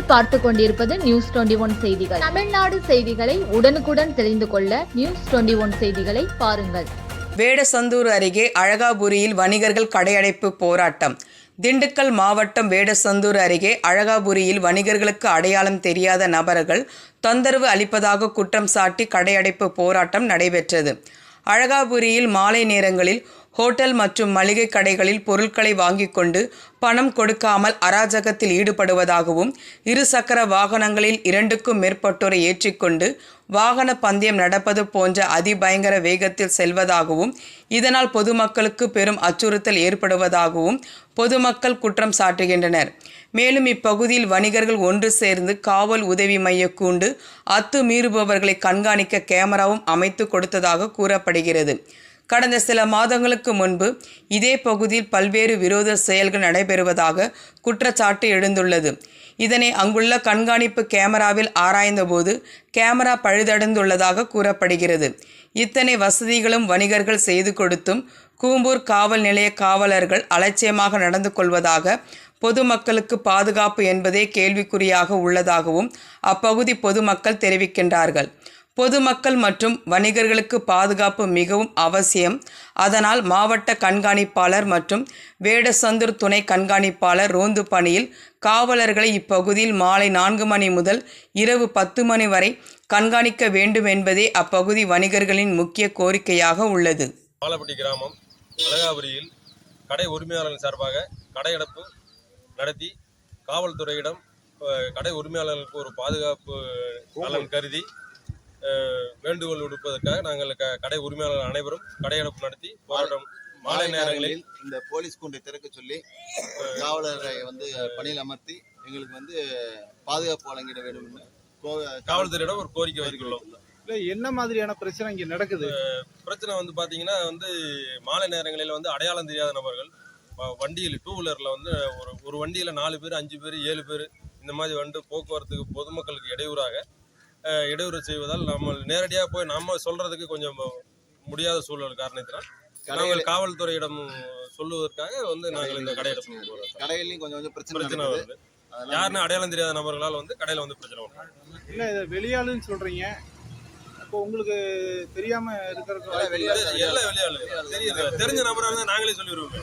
நீங்கள் பார்த்து கொண்டிருப்பது நியூஸ் 21 செய்திகள். தமிழ்நாடு செய்திகளை உடனுக்குடன் தெரிந்து கொள்ள நியூஸ் 21 செய்திகளை பாருங்கள். வேடசந்தூர் அருகே அழகாபுரியில் வணிகர்கள் கடையடைப்பு போராட்டம். திண்டுக்கல் மாவட்டம் வேடசந்தூர் அருகே அழகாபுரியில் வணிகர்களுக்கு அடையாளம் தெரியாத நபர்கள் தொந்தரவு அளிப்பதாக குற்றம் சாட்டி கடையடைப்பு போராட்டம் நடைபெற்றது. அழகாபுரியில் மாலை நேரங்களில் ஹோட்டல் மற்றும் மளிகை கடைகளில் பொருட்களை வாங்கிக் கொண்டு பணம் கொடுக்காமல் அராஜகத்தில் ஈடுபடுவதாகவும், இருசக்கர வாகனங்களில் 2க்கும் மேற்பட்டோரை ஏற்றிக்கொண்டு வாகன பந்தயம் நடப்பது போன்ற அதிபயங்கர வேகத்தில் செல்வதாகவும், இதனால் பொதுமக்களுக்கு பெரும் அச்சுறுத்தல் ஏற்படுவதாகவும் பொதுமக்கள் குற்றம் சாட்டுகின்றனர். மேலும் இப்பகுதியில் வணிகர்கள் ஒன்று சேர்ந்து காவல் உதவி மைய கூண்டு அத்துமீறுபவர்களை கண்காணிக்க கேமராவும் அமைத்து கொடுத்ததாக கூறப்படுகிறது. கடந்த சில மாதங்களுக்கு முன்பு இதே பகுதியில் பல்வேறு விரோத செயல்கள் நடைபெறுவதாக குற்றச்சாட்டு எழுந்துள்ளது. இதனை அங்குள்ள கண்காணிப்பு கேமராவில் ஆராய்ந்தபோது கேமரா பழுதடைந்துள்ளதாக கூறப்படுகிறது. இத்தனை வசதிகளும் வணிகர்கள் செய்து கொடுத்தும் கூம்பூர் காவல் நிலைய காவலர்கள் அலட்சியமாக நடந்து கொள்வதாக, பொதுமக்களுக்கு பாதுகாப்பு என்பதே கேள்விக்குறியாக உள்ளதாகவும் அப்பகுதி பொதுமக்கள் தெரிவிக்கின்றார்கள். பொதுமக்கள் மற்றும் வணிகர்களுக்கு பாதுகாப்பு மிகவும் அவசியம். அதனால் மாவட்ட கண்காணிப்பாளர் மற்றும் வேடசந்தூர் துணை கண்காணிப்பாளர் ரோந்து பணியில் காவலர்களை இப்பகுதியில் மாலை 4 மணி முதல் இரவு 10 மணி வரை கண்காணிக்க வேண்டும் என்பதே அப்பகுதி வணிகர்களின் முக்கிய கோரிக்கையாக உள்ளது. பாலப்பட்டி கிராமம் அழகாபுரியில் கடை உரிமையாளர்கள் சார்பாக கடையடைப்பு நடத்தி காவல்துறையிடம் கடை உரிமையாளர்களுக்கு ஒரு பாதுகாப்பு நலன் கருதி வேண்டுகோள் விடுப்பதற்காக நாங்கள் கடை உரிமையாளர்கள் அனைவரும் கடையடைப்பு நடத்தி போராட்டம். மாலை நேரங்களில் இந்த போலீஸ் கூண்டை திறக்க சொல்லி காவலரை பணியில் அமர்த்தி எங்களுக்கு பாதுகாப்பு வழங்கிட வேண்டும் என்று காவல்துறையிடம் ஒரு கோரிக்கை வைத்துள்ளோம். இல்லை, என்ன மாதிரியான பிரச்சனை இங்கே நடக்குது? பிரச்சனை பார்த்தீங்கன்னா மாலை நேரங்களில் அடையாளம் தெரியாத நபர்கள் வண்டியில் 2 வீலரில் ஒரு வண்டியில் 4 பேர் 5 பேர் 7 பேர் இந்த மாதிரி போக்குவரத்துக்கு பொதுமக்களுக்கு இடையூறு செய்வதால் நம்ம நேரடியாக போய் நம்ம சொல்றதுக்கு கொஞ்சம் முடியாத சூழல் காரணத்தினால் நாங்கள் காவல்துறையிடம் சொல்லுவதற்காக நாங்கள் இந்த கடையிலையும் கொஞ்சம் பிரச்சனை வருது. யாருன்னு அடையாளம் தெரியாத நபர்களால் கடையில் பிரச்சனை வரும். இல்லை, இதை வெளியாளுன்னு சொல்றீங்க. அப்போ உங்களுக்கு தெரியாம இருக்கிறது எல்லாம் வெளியாளு தெரிஞ்ச நபராக இருந்தால் நாங்களே சொல்லிடுவோம்.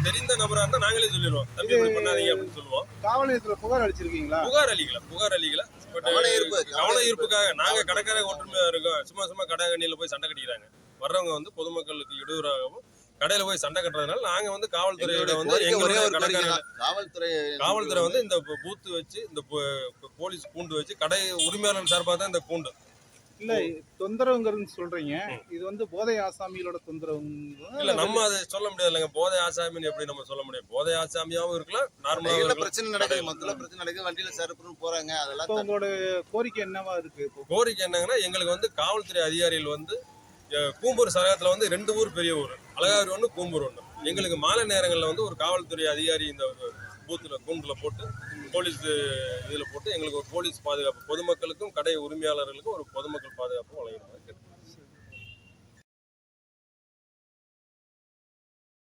தெரிந்த நபராக இருந்தால் நாங்களே சொல்லிடுவோம். தம்பி இப்படி பண்ணாதீங்க அப்படின்னு சொல்லுவோம். காவல் நிலையத்தில் புகார் அளிச்சிருக்கீங்களா? புகார் அளிக்கல. கவன ஈர்ப்புக்காக நாங்க கடைக்கார ஒற்றுமையா இருக்கோம். சும்மா கடைகண்ணியில போய் சண்டை கட்டிக்கிறாங்க. வர்றவங்க பொதுமக்களுக்கு இடையூறாகவும் கடையில போய் சண்டை கட்டுறதுனால நாங்க காவல்துறையோட காவல்துறை இந்த பூத்து வச்சு இந்த போலீஸ் கூண்டு வச்சு கடை உரிமையாளர் சார்பாக தான் இந்த கூண்டு. இல்ல, தொந்தரவுங்கிறது சொல்றீங்க. இது போதை ஆசாமிகளோட தொந்தரவு இல்ல, நம்ம அதை சொல்ல முடியாது இல்லைங்க. போதை ஆசாமின்னு எப்படி நம்ம சொல்ல முடியும்? போதை ஆசாமியாவும் இருக்கலாம், நார்மலா பிரச்சனை நடக்குது, மொத்தல பிரச்சனை நடக்குது, வண்டியில சரப்புன்னு போறாங்க. அதெல்லாம் உங்களோட கோரிக்கை என்னவா இருக்கு? கோரிக்கை என்னங்கன்னா, எங்களுக்கு காவல்துறை அதிகாரிகள் கூம்பூர் சரகத்துல 2 ஊர் பெரிய ஊர், அழகாபுரி 1, கூம்பூர் 1. எங்களுக்கு மாலை நேரங்களில் ஒரு காவல்துறை அதிகாரி இந்த பூத்துல கூண்டுல போட்டு போலீஸ் இதில் போட்டு எங்களுக்கு ஒரு போலீஸ் பாதுகாப்பு, பொதுமக்களுக்கும் கடை உரிமையாளர்களுக்கும் ஒரு பொதுமக்கள் பாதுகாப்பு வழங்கினாங்க.